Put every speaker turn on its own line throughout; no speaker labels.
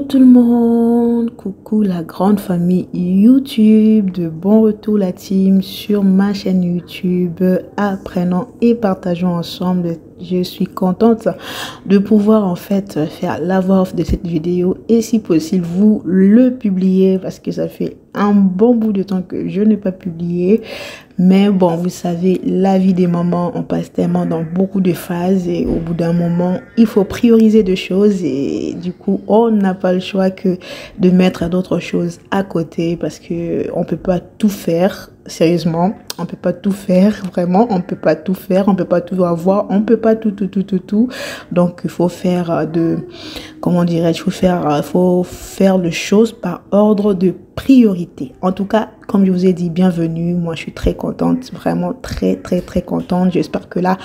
tout le monde, coucou la grande famille YouTube, de bon retour la team sur ma chaîne YouTube. Apprenons et partageons ensemble. Je suis contente de pouvoir en fait faire la voix off de cette vidéo et si possible vous le publier parce que ça fait un bon bout de temps que je n'ai pas publié. Mais bon, vous savez, la vie des mamans, on passe tellement dans beaucoup de phases et au bout d'un moment, il faut prioriser des choses et du coup, on n'a pas le choix que de mettre d'autres choses à côté parce que on peut pas tout faire. Sérieusement, on peut pas tout faire, vraiment, on peut pas tout faire, on peut pas tout avoir, on peut pas tout. Donc, il faut faire comment dirais-je, faut faire les choses par ordre de priorité. En tout cas, comme je vous ai dit, bienvenue. Moi, je suis très contente, vraiment très contente. J'espère que là,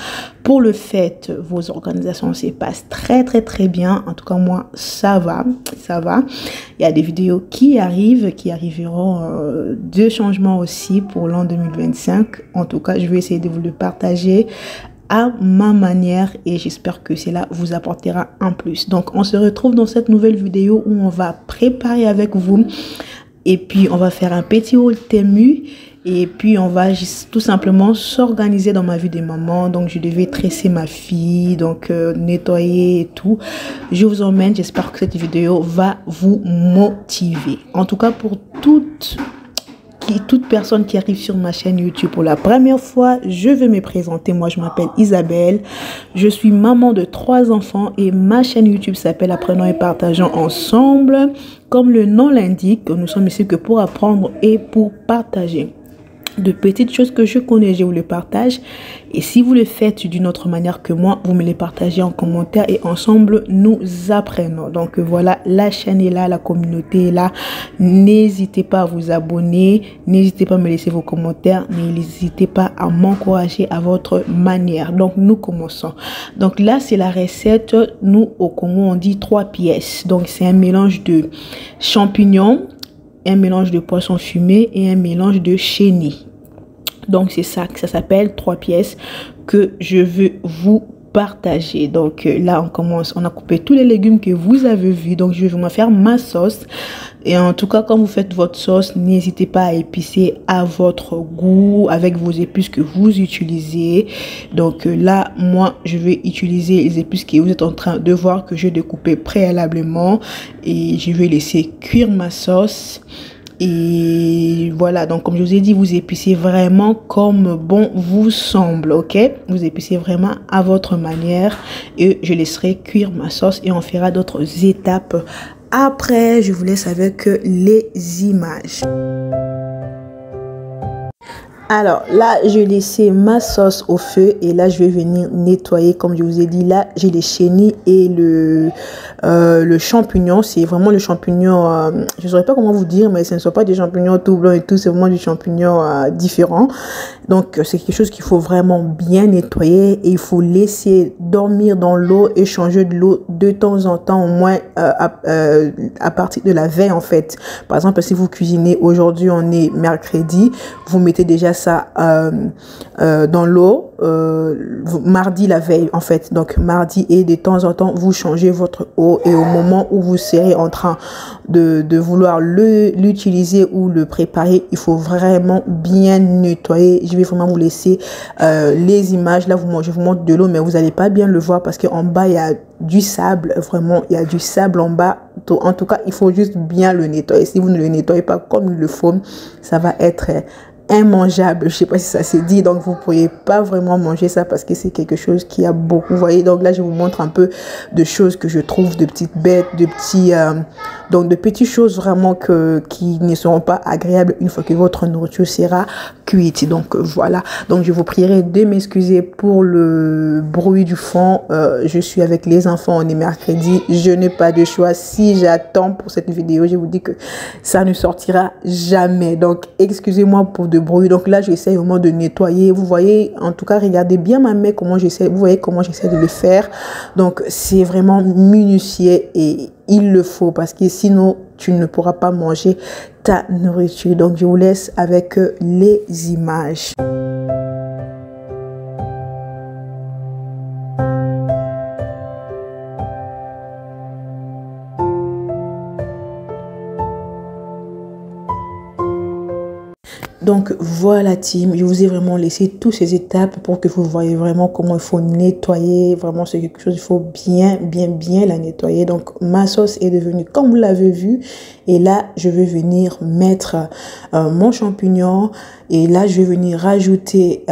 pour le fait, vos organisations se passent très bien. En tout cas, moi, ça va. Il y a des vidéos qui arriveront, deux changements aussi pour l'an 2025. En tout cas, je vais essayer de vous le partager à ma manière et j'espère que cela vous apportera un plus. Donc, on se retrouve dans cette nouvelle vidéo où on va préparer avec vous et puis on va faire un petit haul Temu et puis on va juste tout simplement s'organiser dans ma vie de maman. Donc, je devais tresser ma fille, donc nettoyer et tout. Je vous emmène, j'espère que cette vidéo va vous motiver. En tout cas, pour toute personne qui arrive sur ma chaîne YouTube pour la première fois, je vais me présenter. Moi, je m'appelle Isabelle. Je suis maman de 3 enfants et ma chaîne YouTube s'appelle Apprenons et partageons ensemble. Comme le nom l'indique, nous sommes ici que pour apprendre et pour partager. De petites choses que je connais, je vous les partage. Et si vous le faites d'une autre manière que moi, vous me les partagez en commentaire et ensemble, nous apprenons. Donc voilà, la chaîne est là, la communauté est là. N'hésitez pas à vous abonner, n'hésitez pas à me laisser vos commentaires, n'hésitez pas à m'encourager à votre manière. Donc nous commençons. Donc là, c'est la recette. Nous, au Congo, on dit 3 pièces. Donc c'est un mélange de champignons, un mélange de poisson fumé et un mélange de chenille. Donc c'est ça que ça s'appelle 3 pièces que je veux vous partager. Donc là on commence, on a coupé tous les légumes que vous avez vus. Donc je vais vraiment faire ma sauce. Et en tout cas, quand vous faites votre sauce, n'hésitez pas à épicer à votre goût avec vos épices que vous utilisez. Donc là, moi, je vais utiliser les épices que vous êtes en train de voir que j'ai découpé préalablement. Et je vais laisser cuire ma sauce. Et voilà, donc comme je vous ai dit, vous épicez vraiment comme bon vous semble, ok? Vous épicez vraiment à votre manière et je laisserai cuire ma sauce et on fera d'autres étapes. Après, je vous laisse avec les images. Alors là, j'ai laissé ma sauce au feu et là, je vais venir nettoyer. Comme je vous ai dit, là, j'ai les chenilles et le champignon. C'est vraiment le champignon, je ne saurais pas comment vous dire, mais ce ne sont pas des champignons tout blancs et tout. C'est vraiment des champignons différents. Donc, c'est quelque chose qu'il faut vraiment bien nettoyer et il faut laisser dormir dans l'eau et changer de l'eau de temps en temps, au moins à partir de la veille en fait. Par exemple, si vous cuisinez aujourd'hui, on est mercredi, vous mettez déjà ça dans l'eau mardi la veille en fait. Donc mardi et de temps en temps vous changez votre eau et au moment où vous serez en train de vouloir l'utiliser ou le préparer, il faut vraiment bien nettoyer. Je vais vraiment vous laisser les images. Là je vous montre de l'eau mais vous n'allez pas bien le voir parce qu'en bas il y a du sable, vraiment il y a du sable en bas. En tout cas il faut juste bien le nettoyer. Si vous ne le nettoyez pas comme il le faut, ça va être immangeable, je sais pas si ça se dit, donc vous pourriez pas vraiment manger ça parce que c'est quelque chose qui a beaucoup, vous voyez. Donc là je vous montre un peu de choses que je trouve, de petites bêtes, de petits donc de petites choses vraiment qui ne seront pas agréables une fois que votre nourriture sera cuite. Donc voilà, donc je vous prierai de m'excuser pour le bruit du fond. Je suis avec les enfants, on est mercredi, je n'ai pas de choix. Si j'attends pour cette vidéo, je vous dis que ça ne sortira jamais, donc excusez-moi pour de bruit. Donc là j'essaie au moins de nettoyer, vous voyez. En tout cas regardez bien ma main, comment j'essaie, vous voyez comment j'essaie de le faire. Donc c'est vraiment minutieux et il le faut parce que sinon tu ne pourras pas manger ta nourriture. Donc je vous laisse avec les images. voilà team, je vous ai vraiment laissé toutes ces étapes pour que vous voyez vraiment comment il faut nettoyer. Vraiment c'est quelque chose, il faut bien la nettoyer. Donc ma sauce est devenue comme vous l'avez vu. Et là je vais venir mettre mon champignon. Et là je vais venir rajouter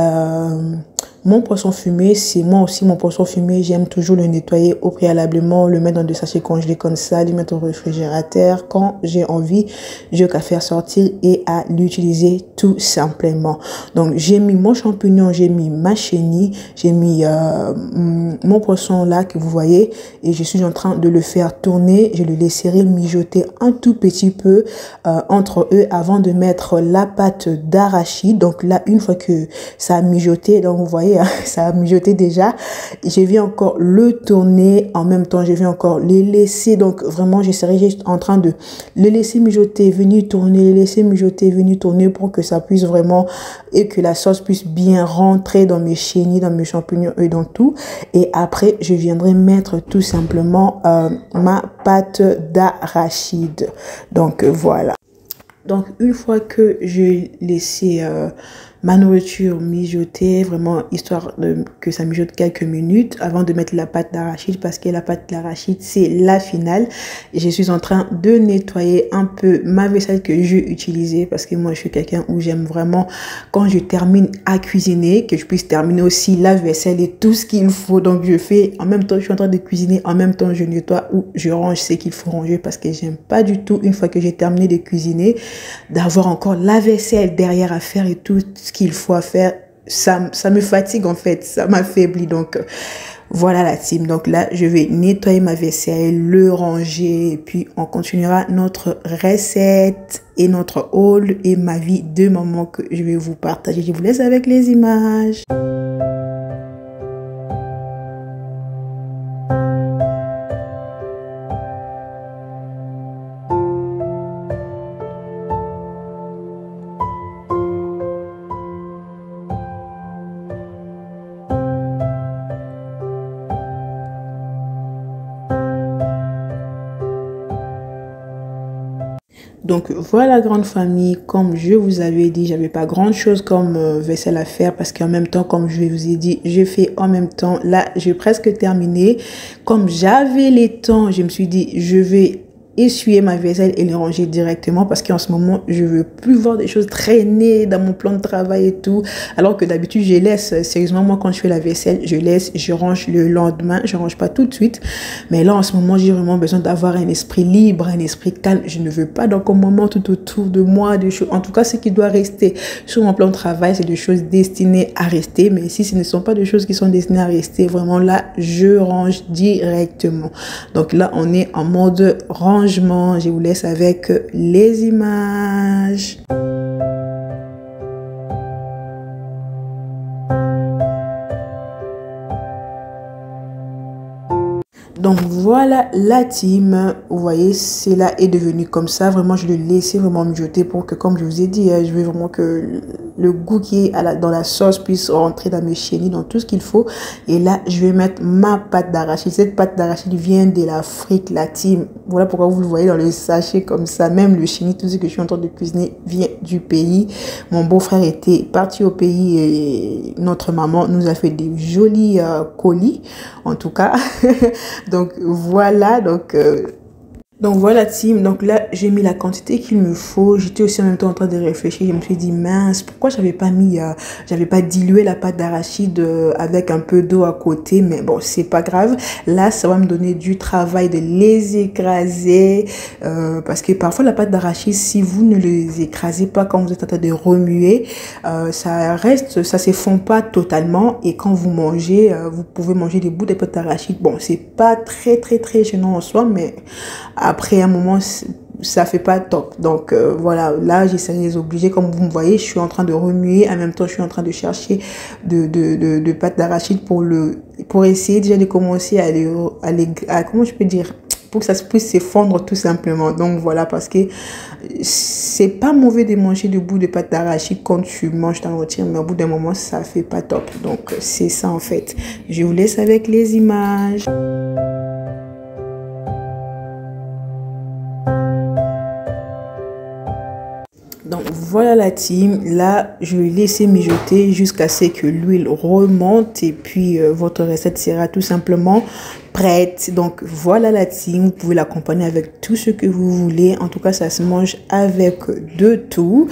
mon poisson fumé. C'est moi aussi mon poisson fumé, j'aime toujours le nettoyer au préalablement, le mettre dans des sachets congelés comme ça, le mettre au réfrigérateur. Quand j'ai envie, je qu'à faire sortir et à l'utiliser tout simplement. Donc j'ai mis mon champignon, j'ai mis ma chenille, j'ai mis mon poisson là que vous voyez et je suis en train de le faire tourner. Je le laisserai mijoter un tout petit peu entre eux avant de mettre la pâte d'arachide. Donc là, une fois que ça a mijoté, donc vous voyez, ça a mijoté déjà, je vais encore le tourner en même temps, je vais encore le laisser. Donc vraiment, je serai juste en train de le laisser mijoter, venir tourner, le laisser mijoter, venir tourner pour que ça puisse vraiment et que la sauce puisse bien rentrer dans mes chenilles, dans mes champignons et dans tout. Et après, je viendrai mettre tout simplement ma pâte d'arachide. Donc voilà. Donc une fois que j'ai laissé ma nourriture mijoter, vraiment histoire de que ça mijote quelques minutes avant de mettre la pâte d'arachide, parce que la pâte d'arachide c'est la finale. Et je suis en train de nettoyer un peu ma vaisselle que j'ai utilisée, parce que moi je suis quelqu'un où j'aime vraiment quand je termine à cuisiner que je puisse terminer aussi la vaisselle et tout ce qu'il faut. Donc je fais en même temps, je suis en train de cuisiner, en même temps je nettoie ou je range ce qu'il faut ranger, parce que j'aime pas du tout une fois que j'ai terminé de cuisiner d'avoir encore la vaisselle derrière à faire et tout ce qu'il faut à faire. Ça me fatigue en fait, ça m'affaiblit. Donc voilà la team. Donc là je vais nettoyer ma vaisselle, le ranger et puis on continuera notre recette et notre haul et ma vie de maman que je vais vous partager. Je vous laisse avec les images. Donc voilà grande famille, comme je vous avais dit, j'avais pas grand chose comme vaisselle à faire, parce qu'en même temps, comme je vous ai dit, je fais en même temps. Là j'ai presque terminé. Comme j'avais les temps, je me suis dit je vais essuyer ma vaisselle et les ranger directement, parce qu'en ce moment je veux plus voir des choses traîner dans mon plan de travail et tout, alors que d'habitude je laisse. Sérieusement, moi quand je fais la vaisselle, je laisse, je range le lendemain, je range pas tout de suite. Mais là en ce moment j'ai vraiment besoin d'avoir un esprit libre, un esprit calme. Je ne veux pas d'encombrement tout autour de moi, de choses. En tout cas, ce qui doit rester sur mon plan de travail, c'est des choses destinées à rester. Mais si ce ne sont pas des choses qui sont destinées à rester, vraiment là je range directement. Donc là on est en mode range. Je vous laisse avec les images. Donc voilà la team, vous voyez cela est devenu comme ça. Vraiment je l'ai laissé vraiment mijoter pour que, comme je vous ai dit, je veux vraiment que le goût qui est dans la sauce puisse rentrer dans mes chenilles, dans tout ce qu'il faut. Et là je vais mettre ma pâte d'arachide. Cette pâte d'arachide vient de l'Afrique, la team. Voilà pourquoi vous le voyez dans le sachet comme ça. Même le chenille, tout ce que je suis en train de cuisiner vient du pays. Mon beau-frère était parti au pays et notre maman nous a fait des jolis colis en tout cas. Donc voilà, donc voilà team, donc là j'ai mis la quantité qu'il me faut. J'étais aussi en même temps en train de réfléchir, je me suis dit mince, pourquoi j'avais pas dilué la pâte d'arachide avec un peu d'eau à côté. Mais bon, c'est pas grave, là ça va me donner du travail de les écraser, parce que parfois la pâte d'arachide, si vous ne les écrasez pas quand vous êtes en train de remuer, ça reste, ça se fond pas totalement, et quand vous mangez, vous pouvez manger des bouts de pâte d'arachide. Bon, c'est pas très gênant en soi, mais après un moment ça fait pas top. Donc voilà, là j'essaie de les obliger. Comme vous me voyez, je suis en train de remuer, en même temps je suis en train de chercher de pâte d'arachide pour essayer déjà de commencer à comment je peux dire, pour que ça puisse se fondre tout simplement. Donc voilà, parce que c'est pas mauvais de manger des bouts de pâte d'arachide quand tu manges ta nourriture, mais au bout d'un moment ça fait pas top. Donc c'est ça en fait. Je vous laisse avec les images. Donc voilà la team, là je vais laisser mijoter jusqu'à ce que l'huile remonte et puis votre recette sera tout simplement prête. Donc voilà la team, vous pouvez l'accompagner avec tout ce que vous voulez. En tout cas, ça se mange avec de tout.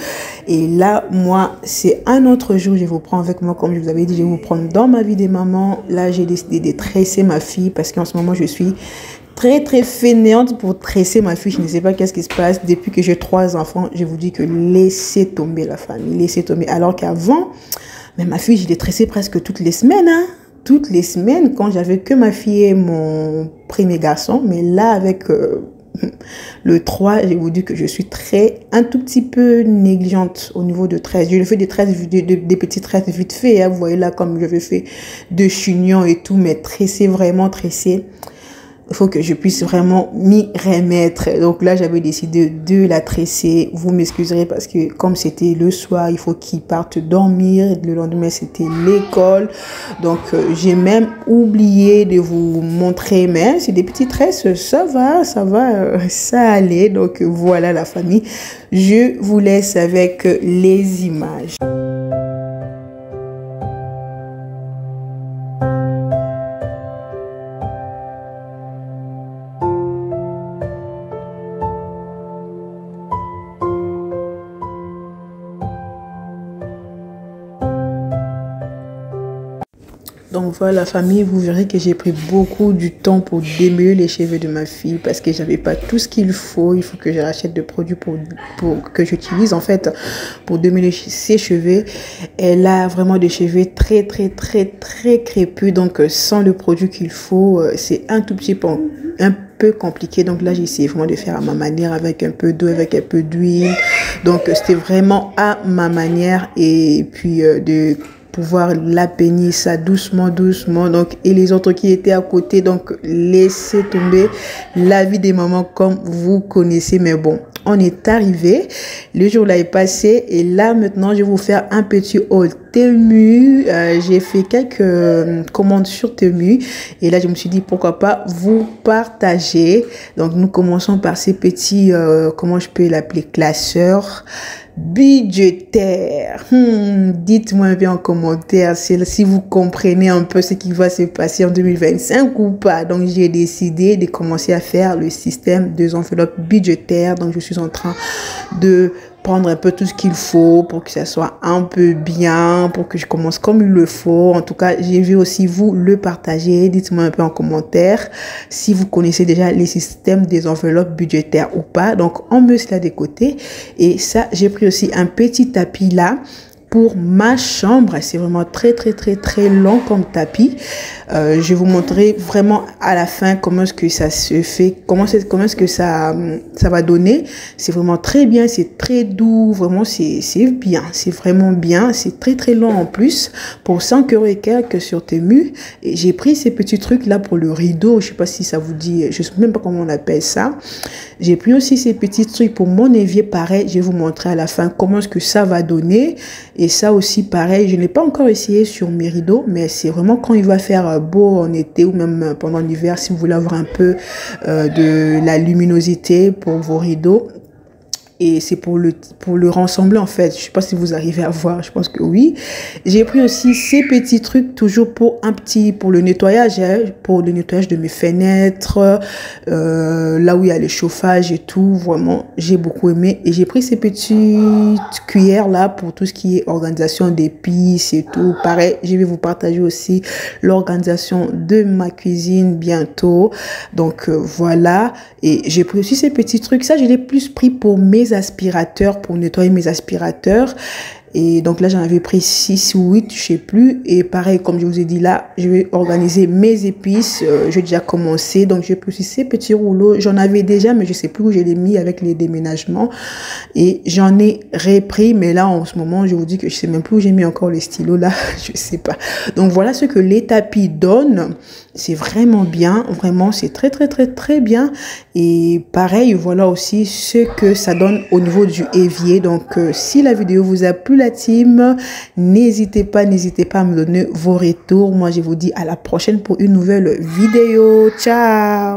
Et là, moi, c'est un autre jour, je vous prends avec moi, comme je vous avais dit, je vais vous prendre dans ma vie des mamans. Là, j'ai décidé de tresser ma fille parce qu'en ce moment, je suis très fainéante pour tresser ma fille. Je ne sais pas qu'est-ce qui se passe. Depuis que j'ai 3 enfants, je vous dis que laissez tomber la famille, laissez tomber. Alors qu'avant, mais ma fille, je l'ai tressée presque toutes les semaines, hein. Toutes les semaines, quand j'avais que ma fille et mon premier garçon. Mais là, avec le 3, je vous dis que je suis un tout petit peu négligente au niveau de tresse. Je fais des tresses, des petites tresses vite fait, hein. Vous voyez là, comme j'avais fait de chignon et tout, mais tresser, vraiment tresser. Il faut que je puisse vraiment m'y remettre. Donc là, j'avais décidé de la tresser. Vous m'excuserez parce que comme c'était le soir, il faut qu'ils partent dormir. Le lendemain, c'était l'école. Donc, j'ai même oublié de vous montrer. Mais c'est des petites tresses. Ça allait. Donc, voilà la famille. Je vous laisse avec les images. Donc voilà la famille, vous verrez que j'ai pris beaucoup du temps pour démêler les cheveux de ma fille parce que j'avais pas tout ce qu'il faut. Il faut que je rachète des produits pour que j'utilise en fait pour démêler ses cheveux. Elle a vraiment des cheveux très crépus, donc sans le produit qu'il faut, c'est un tout petit peu compliqué. Donc là, j'ai essayé vraiment de faire à ma manière avec un peu d'eau, avec un peu d'huile. Donc c'était vraiment à ma manière et puis de pouvoir la peigner ça doucement. Donc, et les autres qui étaient à côté, donc laissez tomber la vie des mamans comme vous connaissez. Mais bon, on est arrivé. Le jour là est passé et là maintenant, je vais vous faire un petit haul Temu. J'ai fait quelques commandes sur Temu et là je me suis dit pourquoi pas vous partager. Donc nous commençons par ces petits comment je peux l'appeler, classeurs budgétaire. Dites-moi bien en commentaire si vous comprenez un peu ce qui va se passer en 2025 ou pas. Donc j'ai décidé de commencer à faire le système des enveloppes budgétaires. Donc je suis en train de prendre un peu tout ce qu'il faut pour que ça soit un peu bien, pour que je commence comme il le faut. En tout cas, j'ai vu aussi vous le partager. Dites-moi un peu en commentaire si vous connaissez déjà les systèmes des enveloppes budgétaires ou pas. Donc, on met cela de côté. Et ça, j'ai pris aussi un petit tapis là pour ma chambre. C'est vraiment très long comme tapis. Je vais vous montrer vraiment à la fin comment est-ce que ça se fait, comment est-ce que ça va donner. C'est vraiment très bien, c'est très doux, vraiment c'est bien, c'est vraiment bien, c'est très long en plus pour 5 € et quelques sur Temu. Et j'ai pris ces petits trucs là pour le rideau, je sais pas si ça vous dit, je sais même pas comment on appelle ça. J'ai pris aussi ces petits trucs pour mon évier, pareil, je vais vous montrer à la fin comment est-ce que ça va donner. Et ça aussi pareil, je n'ai pas encore essayé sur mes rideaux, mais c'est vraiment quand il va faire beau en été ou même pendant l'hiver, si vous voulez avoir un peu de la luminosité pour vos rideaux. Et c'est pour le rassembler en fait. Je sais pas si vous arrivez à voir, je pense que oui. J'ai pris aussi ces petits trucs toujours pour le nettoyage, hein, pour le nettoyage de mes fenêtres, là où il y a le chauffage et tout. Vraiment, j'ai beaucoup aimé. Et j'ai pris ces petites cuillères là pour tout ce qui est organisation d'épices et tout. Pareil, je vais vous partager aussi l'organisation de ma cuisine bientôt. Donc voilà. Et j'ai pris aussi ces petits trucs. Ça, je l'ai plus pris pour mes aspirateurs, pour nettoyer mes aspirateurs. Et donc là, j'en avais pris 6 ou 8, je sais plus. Et pareil, comme je vous ai dit là, je vais organiser mes épices. J'ai déjà commencé. Donc, j'ai pris aussi ces petits rouleaux. J'en avais déjà, mais je sais plus où je l'ai mis avec les déménagements. Et j'en ai repris. Mais là, en ce moment, je vous dis que je sais même plus où j'ai mis encore les stylos là. Je sais pas. Donc, voilà ce que les tapis donnent. C'est vraiment bien. Vraiment, c'est très bien. Et pareil, voilà aussi ce que ça donne au niveau du évier. Donc, si la vidéo vous a plu, la team, n'hésitez pas à me donner vos retours. Moi, je vous dis à la prochaine pour une nouvelle vidéo. Ciao!